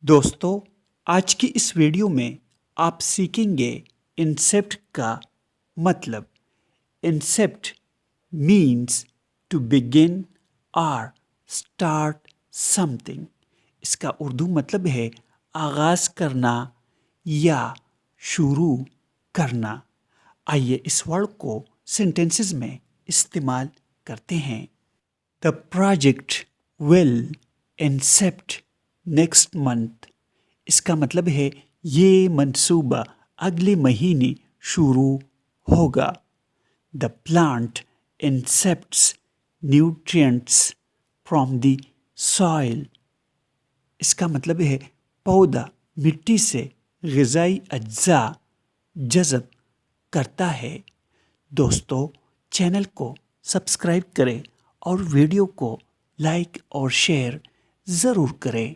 دوستو آج کی اس ویڈیو میں آپ سیکھیں گے انسیپٹ کا مطلب۔ انسیپٹ مینس ٹو بگن اور اسٹارٹ سم تھنگ۔ اس کا اردو مطلب ہے آغاز کرنا یا شروع کرنا۔ آئیے اس ورڈ کو سینٹینسز میں استعمال کرتے ہیں۔ The project will incept next month۔ اس کا مطلب ہے یہ منصوبہ اگلے مہینے شروع ہوگا۔ The plant incepts nutrients from the soil۔ اس کا مطلب ہے پودا مٹی سے غذائی اجزاء جذب کرتا ہے۔ دوستو چینل کو سبسکرائب کریں اور ویڈیو کو لائک اور شیئر ضرور کریں۔